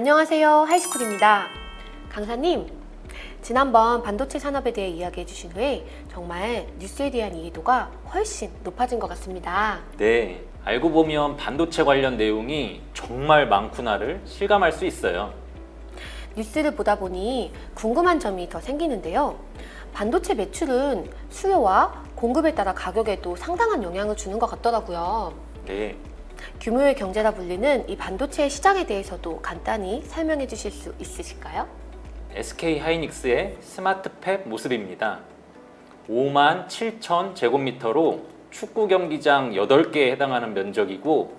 안녕하세요. 하이스쿨입니다. 강사님, 지난번 반도체 산업에 대해 이야기해 주신 후에 정말 뉴스에 대한 이해도가 훨씬 높아진 것 같습니다. 네, 알고 보면 반도체 관련 내용이 정말 많구나를 실감할 수 있어요. 뉴스를 보다 보니 궁금한 점이 더 생기는데요. 반도체 매출은 수요와 공급에 따라 가격에도 상당한 영향을 주는 것 같더라고요. 네, 규모의 경제라 불리는 이 반도체 시장에 대해서도 간단히 설명해 주실 수 있으실까요? SK 하이닉스의 스마트팹 모습입니다. 5만 7천 제곱미터로 축구 경기장 8개에 해당하는 면적이고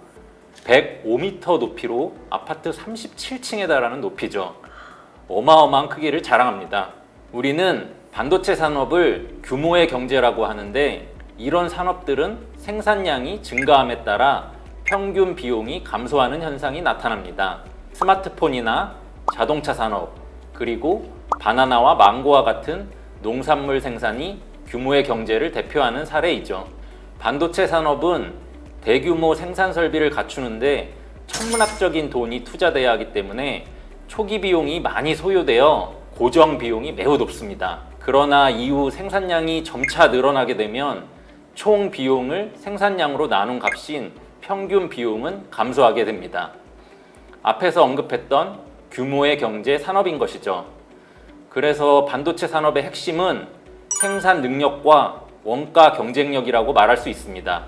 105m 높이로 아파트 37층에 달하는 높이죠. 어마어마한 크기를 자랑합니다. 우리는 반도체 산업을 규모의 경제라고 하는데 이런 산업들은 생산량이 증가함에 따라 평균 비용이 감소하는 현상이 나타납니다. 스마트폰이나 자동차 산업, 그리고 바나나와 망고와 같은 농산물 생산이 규모의 경제를 대표하는 사례이죠. 반도체 산업은 대규모 생산 설비를 갖추는데 천문학적인 돈이 투자돼야 하기 때문에 초기 비용이 많이 소요되어 고정 비용이 매우 높습니다. 그러나 이후 생산량이 점차 늘어나게 되면 총 비용을 생산량으로 나눈 값인 평균 비용은 감소하게 됩니다. 앞에서 언급했던 규모의 경제 산업인 것이죠. 그래서 반도체 산업의 핵심은 생산 능력과 원가 경쟁력이라고 말할 수 있습니다.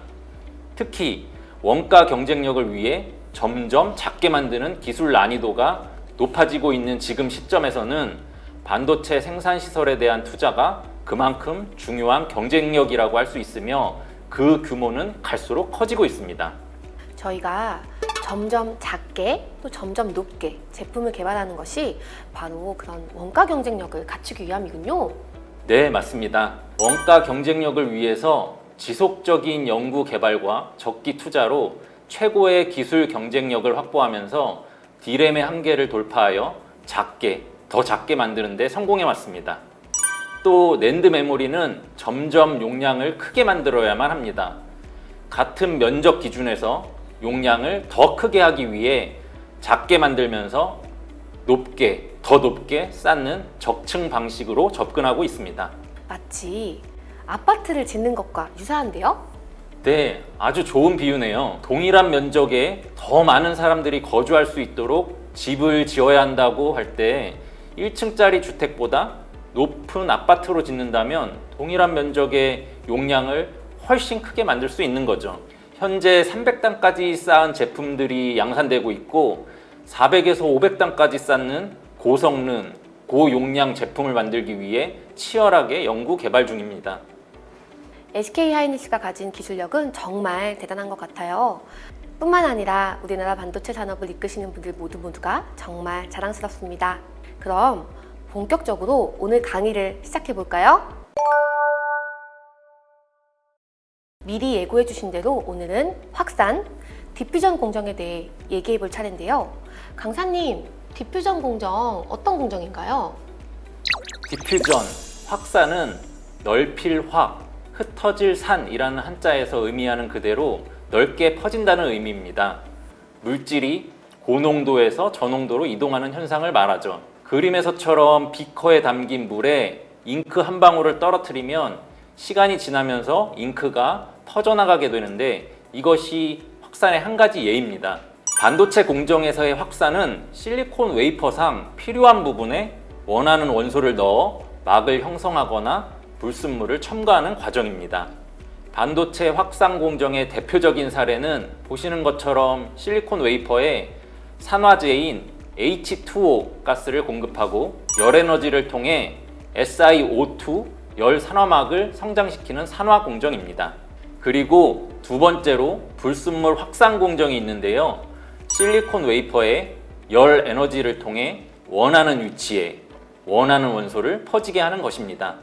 특히 원가 경쟁력을 위해 점점 작게 만드는 기술 난이도가 높아지고 있는 지금 시점에서는 반도체 생산 시설에 대한 투자가 그만큼 중요한 경쟁력이라고 할 수 있으며 그 규모는 갈수록 커지고 있습니다. 저희가 점점 작게 또 점점 높게 제품을 개발하는 것이 바로 그런 원가 경쟁력을 갖추기 위함이군요. 네, 맞습니다. 원가 경쟁력을 위해서 지속적인 연구 개발과 적기 투자로 최고의 기술 경쟁력을 확보하면서 D램의 한계를 돌파하여 더 작게 만드는 데 성공해 왔습니다. 또 낸드 메모리는 점점 용량을 크게 만들어야만 합니다. 같은 면적 기준에서 용량을 더 크게 하기 위해 작게 만들면서 더 높게 쌓는 적층 방식으로 접근하고 있습니다. 마치 아파트를 짓는 것과 유사한데요? 네, 아주 좋은 비유네요. 동일한 면적에 더 많은 사람들이 거주할 수 있도록 집을 지어야 한다고 할 때 1층짜리 주택보다 높은 아파트로 짓는다면 동일한 면적의 용량을 훨씬 크게 만들 수 있는 거죠. 현재 300단까지 쌓은 제품들이 양산되고 있고 400에서 500단까지 쌓는 고성능, 고용량 제품을 만들기 위해 치열하게 연구 개발 중입니다. SK 하이닉스가 가진 기술력은 정말 대단한 것 같아요. 뿐만 아니라 우리나라 반도체 산업을 이끄시는 분들 모두가 정말 자랑스럽습니다. 그럼 본격적으로 오늘 강의를 시작해 볼까요? 미리 예고해 주신 대로 오늘은 확산, 디퓨전 공정에 대해 얘기해 볼 차례인데요. 강사님, 디퓨전 공정 어떤 공정인가요? 디퓨전, 확산은 넓힐 확, 흩어질 산이라는 한자에서 의미하는 그대로 넓게 퍼진다는 의미입니다. 물질이 고농도에서 저농도로 이동하는 현상을 말하죠. 그림에서처럼 비커에 담긴 물에 잉크 한 방울을 떨어뜨리면 시간이 지나면서 잉크가 퍼져나가게 되는데 이것이 확산의 한 가지 예입니다. 반도체 공정에서의 확산은 실리콘 웨이퍼상 필요한 부분에 원하는 원소를 넣어 막을 형성하거나 불순물을 첨가하는 과정입니다. 반도체 확산 공정의 대표적인 사례는 보시는 것처럼 실리콘 웨이퍼에 산화제인 H2O 가스를 공급하고 열 에너지를 통해 SiO2 열 산화막을 성장시키는 산화 공정입니다. 그리고 두 번째로 불순물 확산 공정이 있는데요. 실리콘 웨이퍼에 열 에너지를 통해 원하는 위치에 원하는 원소를 퍼지게 하는 것입니다.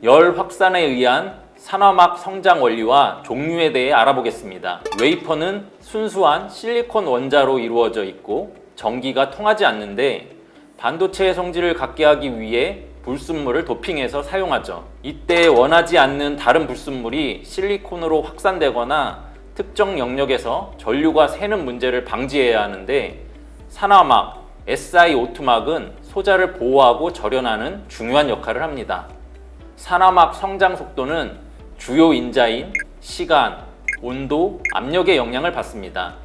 열 확산에 의한 산화막 성장 원리와 종류에 대해 알아보겠습니다. 웨이퍼는 순수한 실리콘 원자로 이루어져 있고 전기가 통하지 않는데 반도체의 성질을 갖게 하기 위해 불순물을 도핑해서 사용하죠. 이때 원하지 않는 다른 불순물이 실리콘으로 확산되거나 특정 영역에서 전류가 새는 문제를 방지해야 하는데 산화막, SiO2막은 소자를 보호하고 절연하는 중요한 역할을 합니다. 산화막 성장 속도는 주요 인자인 시간, 온도, 압력의 영향을 받습니다.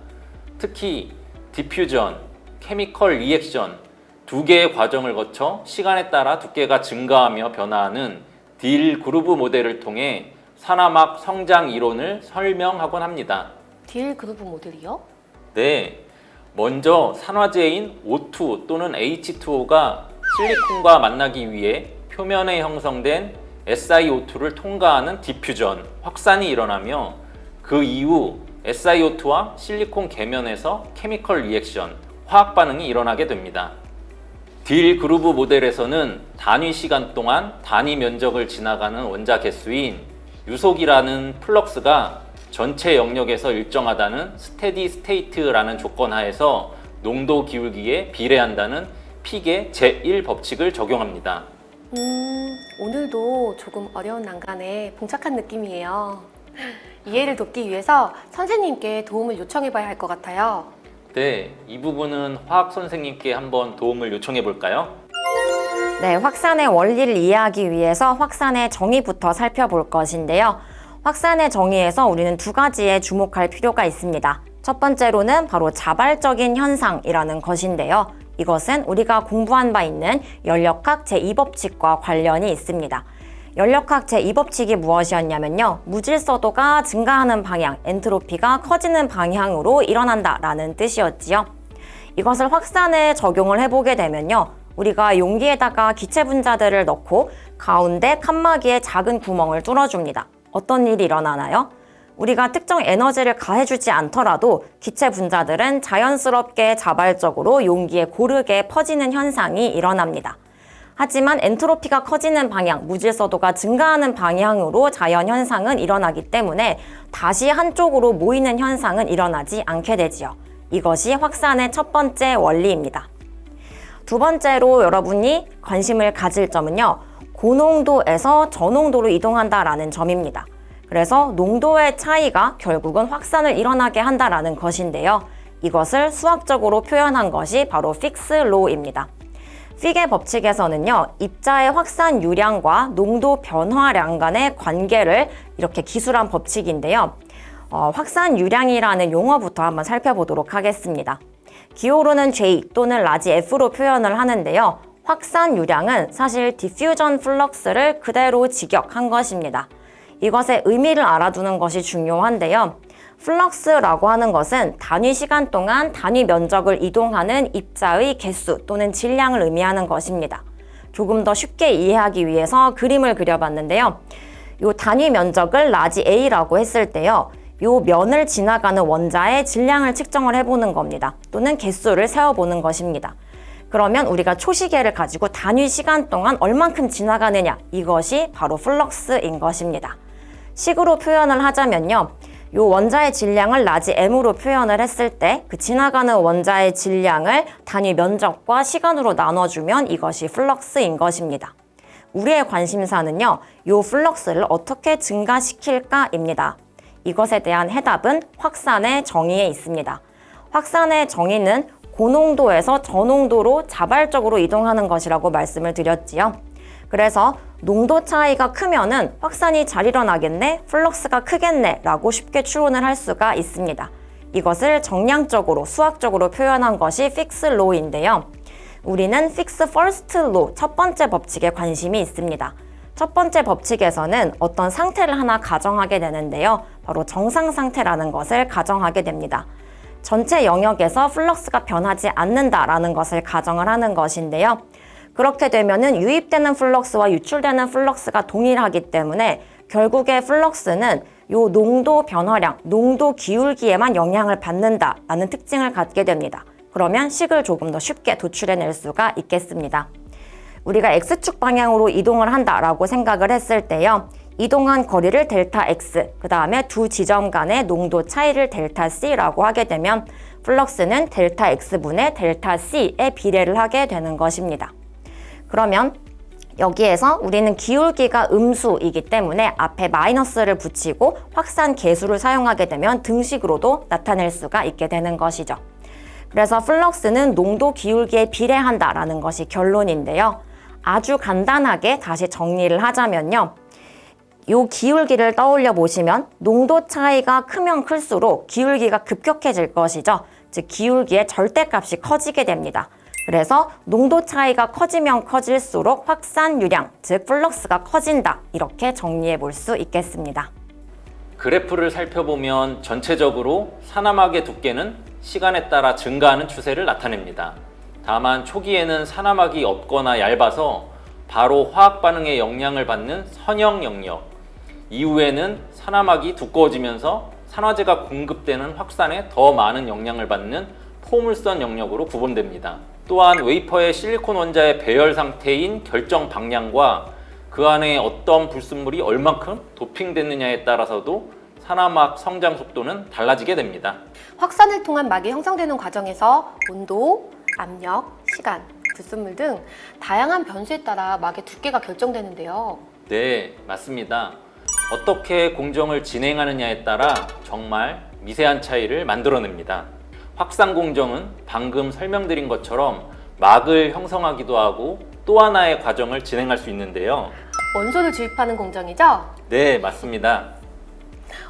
특히 디퓨전, 케미컬 리액션 두 개의 과정을 거쳐 시간에 따라 두께가 증가하며 변화하는 딜 그루브 모델을 통해 산화막 성장 이론을 설명하곤 합니다. 딜 그루브 모델이요? 네, 먼저 산화제인 O2 또는 H2O가 실리콘과 만나기 위해 표면에 형성된 SiO2를 통과하는 디퓨전, 확산이 일어나며 그 이후 SiO2와 실리콘 계면에서 케미컬 리액션, 화학 반응이 일어나게 됩니다. 딜 그루브 모델에서는 단위 시간 동안 단위 면적을 지나가는 원자 개수인 유속이라는 플럭스가 전체 영역에서 일정하다는 스테디 스테이트라는 조건 하에서 농도 기울기에 비례한다는 픽의 제1 법칙을 적용합니다. 오늘도 조금 어려운 난간에 봉착한 느낌이에요. 이해를 돕기 위해서 선생님께 도움을 요청해 봐야 할 것 같아요. 네, 이 부분은 화학 선생님께 한번 도움을 요청해 볼까요? 네, 확산의 원리를 이해하기 위해서 확산의 정의부터 살펴볼 것인데요. 확산의 정의에서 우리는 두 가지에 주목할 필요가 있습니다. 첫 번째로는 바로 자발적인 현상이라는 것인데요. 이것은 우리가 공부한 바 있는 연력학 제2법칙과 관련이 있습니다. 연력학 제2법칙이 무엇이었냐면요. 무질서도가 증가하는 방향, 엔트로피가 커지는 방향으로 일어난다라는 뜻이었지요. 이것을 확산에 적용을 해보게 되면요. 우리가 용기에다가 기체 분자들을 넣고 가운데 칸막이에 작은 구멍을 뚫어줍니다. 어떤 일이 일어나나요? 우리가 특정 에너지를 가해주지 않더라도 기체 분자들은 자연스럽게 자발적으로 용기에 고르게 퍼지는 현상이 일어납니다. 하지만 엔트로피가 커지는 방향, 무질서도가 증가하는 방향으로 자연현상은 일어나기 때문에 다시 한쪽으로 모이는 현상은 일어나지 않게 되지요. 이것이 확산의 첫 번째 원리입니다. 두 번째로 여러분이 관심을 가질 점은요. 고농도에서 저농도로 이동한다라는 점입니다. 그래서 농도의 차이가 결국은 확산을 일어나게 한다라는 것인데요. 이것을 수학적으로 표현한 것이 바로 픽스 로우입니다. 픽의 법칙에서는요, 입자의 확산 유량과 농도 변화량 간의 관계를 이렇게 기술한 법칙인데요. 확산 유량이라는 용어부터 한번 살펴보도록 하겠습니다. 기호로는 J 또는 라지 F로 표현을 하는데요. 확산 유량은 사실 디퓨전 플럭스를 그대로 직역한 것입니다. 이것의 의미를 알아두는 것이 중요한데요. 플럭스라고 하는 것은 단위 시간 동안 단위 면적을 이동하는 입자의 개수 또는 질량을 의미하는 것입니다. 조금 더 쉽게 이해하기 위해서 그림을 그려봤는데요. 이 단위 면적을 라지 A라고 했을 때요. 이 면을 지나가는 원자의 질량을 측정을 해보는 겁니다. 또는 개수를 세어보는 것입니다. 그러면 우리가 초시계를 가지고 단위 시간 동안 얼만큼 지나가느냐, 이것이 바로 플럭스인 것입니다. 식으로 표현을 하자면요. 이 원자의 질량을 라지 m으로 표현을 했을 때 그 지나가는 원자의 질량을 단위 면적과 시간으로 나눠주면 이것이 플럭스인 것입니다. 우리의 관심사는요. 이 플럭스를 어떻게 증가시킬까입니다. 이것에 대한 해답은 확산의 정의에 있습니다. 확산의 정의는 고농도에서 저농도로 자발적으로 이동하는 것이라고 말씀을 드렸지요. 그래서 농도 차이가 크면은 확산이 잘 일어나겠네, 플럭스가 크겠네 라고 쉽게 추론을 할 수가 있습니다. 이것을 정량적으로 수학적으로 표현한 것이 픽스 로우인데요. 우리는 픽스 퍼스트 로우, 첫 번째 법칙에 관심이 있습니다. 첫 번째 법칙에서는 어떤 상태를 하나 가정하게 되는데요. 바로 정상 상태라는 것을 가정하게 됩니다. 전체 영역에서 플럭스가 변하지 않는다라는 것을 가정을 하는 것인데요. 그렇게 되면은 유입되는 플럭스와 유출되는 플럭스가 동일하기 때문에 결국에 플럭스는 요 농도 변화량, 농도 기울기에만 영향을 받는다라는 특징을 갖게 됩니다. 그러면 식을 조금 더 쉽게 도출해낼 수가 있겠습니다. 우리가 X축 방향으로 이동을 한다라고 생각을 했을 때요. 이동한 거리를 델타 X, 그 다음에 두 지점 간의 농도 차이를 델타 C라고 하게 되면 플럭스는 델타 X분의 델타 C에 비례를 하게 되는 것입니다. 그러면 여기에서 우리는 기울기가 음수이기 때문에 앞에 마이너스를 붙이고 확산 계수를 사용하게 되면 등식으로도 나타낼 수가 있게 되는 것이죠. 그래서 플럭스는 농도 기울기에 비례한다라는 것이 결론인데요. 아주 간단하게 다시 정리를 하자면요. 이 기울기를 떠올려 보시면 농도 차이가 크면 클수록 기울기가 급격해질 것이죠. 즉 기울기의 절대값이 커지게 됩니다. 그래서 농도 차이가 커지면 커질수록 확산유량, 즉 플럭스가 커진다. 이렇게 정리해 볼 수 있겠습니다. 그래프를 살펴보면 전체적으로 산화막의 두께는 시간에 따라 증가하는 추세를 나타냅니다. 다만 초기에는 산화막이 없거나 얇아서 바로 화학 반응의 영향을 받는 선형 영역, 이후에는 산화막이 두꺼워지면서 산화제가 공급되는 확산에 더 많은 영향을 받는 포물선 영역으로 구분됩니다. 또한 웨이퍼의 실리콘 원자의 배열 상태인 결정 방향과 그 안에 어떤 불순물이 얼만큼 도핑됐느냐에 따라서도 산화막 성장 속도는 달라지게 됩니다. 확산을 통한 막이 형성되는 과정에서 온도, 압력, 시간, 불순물 등 다양한 변수에 따라 막의 두께가 결정되는데요. 네, 맞습니다. 어떻게 공정을 진행하느냐에 따라 정말 미세한 차이를 만들어냅니다. 확산 공정은 방금 설명드린 것처럼 막을 형성하기도 하고 또 하나의 과정을 진행할 수 있는데요. 원소를 주입하는 공정이죠? 네, 맞습니다.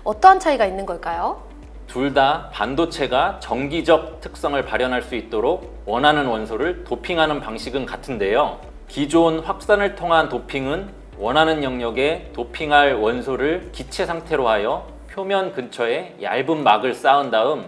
어떠한 차이가 있는 걸까요? 둘 다 반도체가 정기적 특성을 발현할 수 있도록 원하는 원소를 도핑하는 방식은 같은데요. 기존 확산을 통한 도핑은 원하는 영역에 도핑할 원소를 기체 상태로 하여 표면 근처에 얇은 막을 쌓은 다음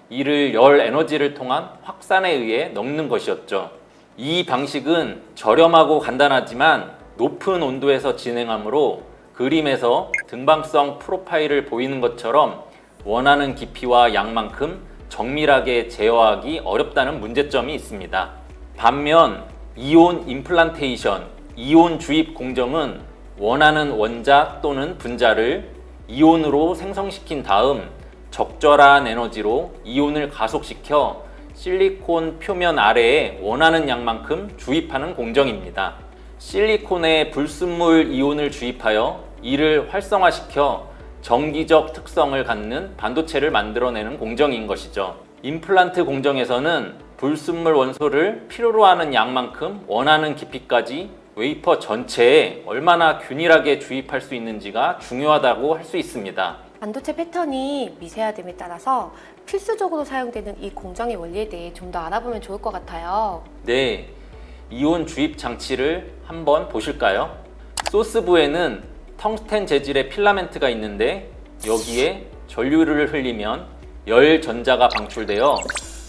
이를 열 에너지를 통한 확산에 의해 넣는 것이었죠. 이 방식은 저렴하고 간단하지만 높은 온도에서 진행하므로 그림에서 등방성 프로파일을 보이는 것처럼 원하는 깊이와 양만큼 정밀하게 제어하기 어렵다는 문제점이 있습니다. 반면 이온 임플란테이션, 이온 주입 공정은 원하는 원자 또는 분자를 이온으로 생성시킨 다음 적절한 에너지로 이온을 가속시켜 실리콘 표면 아래에 원하는 양만큼 주입하는 공정입니다. 실리콘에 불순물 이온을 주입하여 이를 활성화시켜 정기적 특성을 갖는 반도체를 만들어내는 공정인 것이죠. 임플란트 공정에서는 불순물 원소를 필요로 하는 양만큼 원하는 깊이까지 웨이퍼 전체에 얼마나 균일하게 주입할 수 있는지가 중요하다고 할 수 있습니다. 반도체 패턴이 미세화됨에 따라서 필수적으로 사용되는 이 공정의 원리에 대해 좀 더 알아보면 좋을 것 같아요. 네, 이온 주입 장치를 한번 보실까요? 소스부에는 텅스텐 재질의 필라멘트가 있는데 여기에 전류를 흘리면 열 전자가 방출되어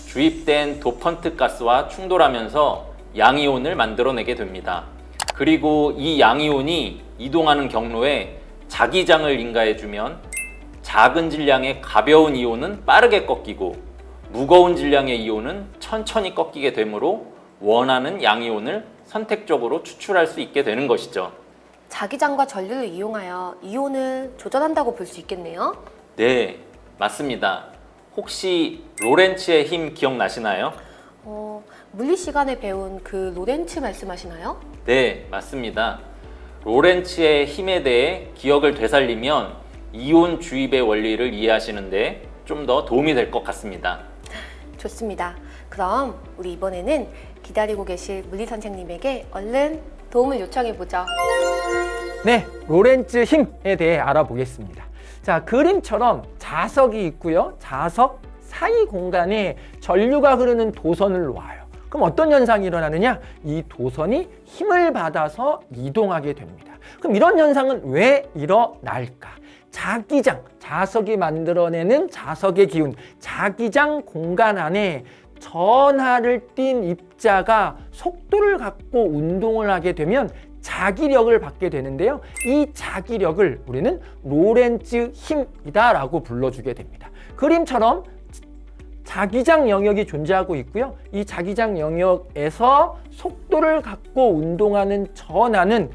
주입된 도펀트 가스와 충돌하면서 양이온을 만들어내게 됩니다. 그리고 이 양이온이 이동하는 경로에 자기장을 인가해주면 작은 질량의 가벼운 이온은 빠르게 꺾이고 무거운 질량의 이온은 천천히 꺾이게 되므로 원하는 양이온을 선택적으로 추출할 수 있게 되는 것이죠. 자기장과 전류를 이용하여 이온을 조절한다고 볼 수 있겠네요. 네, 맞습니다. 혹시 로렌츠의 힘 기억나시나요? 물리 시간에 배운 그 로렌츠 말씀하시나요? 네, 맞습니다. 로렌츠의 힘에 대해 기억을 되살리면 이온 주입의 원리를 이해하시는데 좀 더 도움이 될 것 같습니다. 좋습니다. 그럼 우리 이번에는 기다리고 계실 물리 선생님에게 얼른 도움을 요청해 보죠. 네, 로렌츠 힘에 대해 알아보겠습니다. 자, 그림처럼 자석이 있고요. 자석 사이 공간에 전류가 흐르는 도선을 놓아요. 그럼 어떤 현상이 일어나느냐? 이 도선이 힘을 받아서 이동하게 됩니다. 그럼 이런 현상은 왜 일어날까? 자기장, 자석이 만들어내는 자석의 기운, 자기장 공간 안에 전하를 띤 입자가 속도를 갖고 운동을 하게 되면 자기력을 받게 되는데요. 이 자기력을 우리는 로렌츠 힘이다라고 불러주게 됩니다. 그림처럼 자기장 영역이 존재하고 있고요. 이 자기장 영역에서 속도를 갖고 운동하는 전하는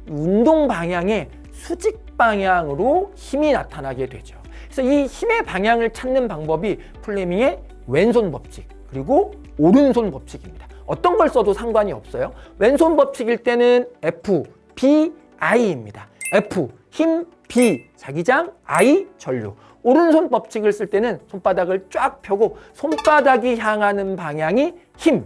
운동 방향의 수직 방향으로 힘이 나타나게 되죠. 그래서 이 힘의 방향을 찾는 방법이 플레밍의 왼손 법칙 그리고 오른손 법칙입니다. 어떤 걸 써도 상관이 없어요. 왼손 법칙일 때는 F, B, I입니다. F, 힘, B, 자기장, I, 전류. 오른손 법칙을 쓸 때는 손바닥을 쫙 펴고 손바닥이 향하는 방향이 힘,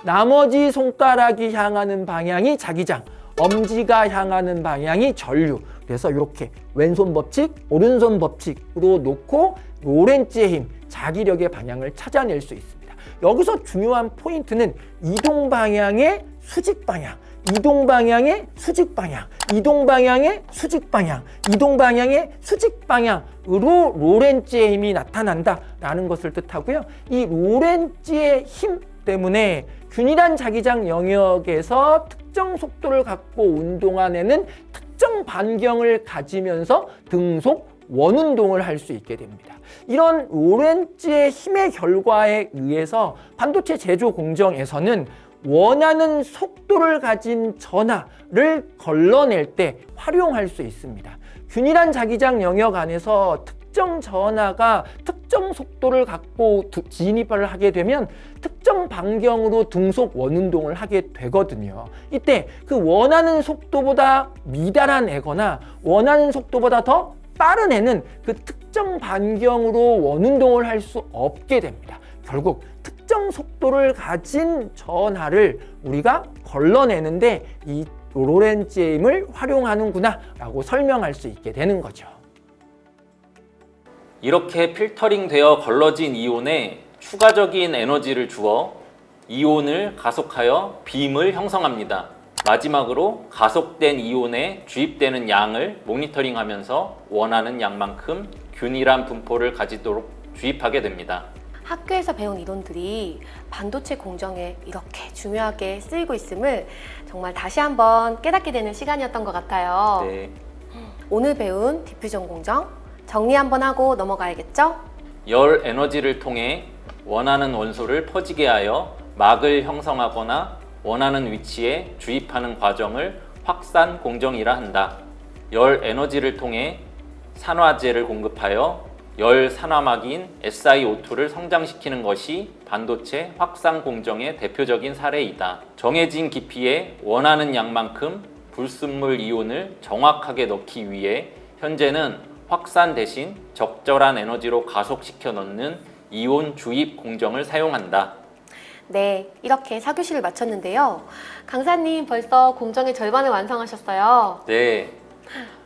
나머지 손가락이 향하는 방향이 자기장, 엄지가 향하는 방향이 전류. 그래서 이렇게 왼손 법칙, 오른손 법칙으로 놓고 로렌츠의 힘, 자기력의 방향을 찾아낼 수 있습니다. 여기서 중요한 포인트는 이동 방향의 수직 방향, 이동 방향의 수직 방향, 이동 방향의 수직 방향, 이동 방향의 수직 방향으로 로렌츠의 힘이 나타난다라는 것을 뜻하고요. 이 로렌츠의 힘 때문에 균일한 자기장 영역에서 특정 속도를 갖고 운동하는 특정 반경을 가지면서 등속 원운동을 할 수 있게 됩니다. 이런 로렌츠의 힘의 결과에 의해서 반도체 제조 공정에서는 원하는 속도를 가진 전하를 걸러낼 때 활용할 수 있습니다. 균일한 자기장 영역 안에서 특정 전하가 특정 속도를 갖고 진입을 하게 되면 특정 반경으로 등속 원운동을 하게 되거든요. 이때 그 원하는 속도보다 미달한 애거나 원하는 속도보다 더 빠른 애는 그 특정 반경으로 원운동을 할 수 없게 됩니다. 결국 특정 속도를 가진 전하를 우리가 걸러내는데 이 로렌츠의 힘을 활용하는구나 라고 설명할 수 있게 되는 거죠. 이렇게 필터링 되어 걸러진 이온에 추가적인 에너지를 주어 이온을 가속하여 빔을 형성합니다. 마지막으로 가속된 이온에 주입되는 양을 모니터링하면서 원하는 양만큼 균일한 분포를 가지도록 주입하게 됩니다. 학교에서 배운 이론들이 반도체 공정에 이렇게 중요하게 쓰이고 있음을 정말 다시 한번 깨닫게 되는 시간이었던 것 같아요. 네. 오늘 배운 디퓨전 공정 정리 한번 하고 넘어가야겠죠? 열 에너지를 통해 원하는 원소를 퍼지게 하여 막을 형성하거나 원하는 위치에 주입하는 과정을 확산 공정이라 한다. 열 에너지를 통해 산화제를 공급하여 열 산화막인 SiO2를 성장시키는 것이 반도체 확산 공정의 대표적인 사례이다. 정해진 깊이에 원하는 양만큼 불순물 이온을 정확하게 넣기 위해 현재는 확산 대신 적절한 에너지로 가속시켜 넣는 이온 주입 공정을 사용한다. 네, 이렇게 4교시를 마쳤는데요. 강사님 벌써 공정의 절반을 완성하셨어요. 네,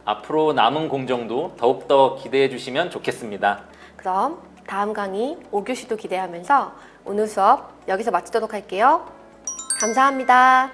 앞으로 남은 공정도 더욱더 기대해 주시면 좋겠습니다. 그럼 다음 강의 5교시도 기대하면서 오늘 수업 여기서 마치도록 할게요. 감사합니다.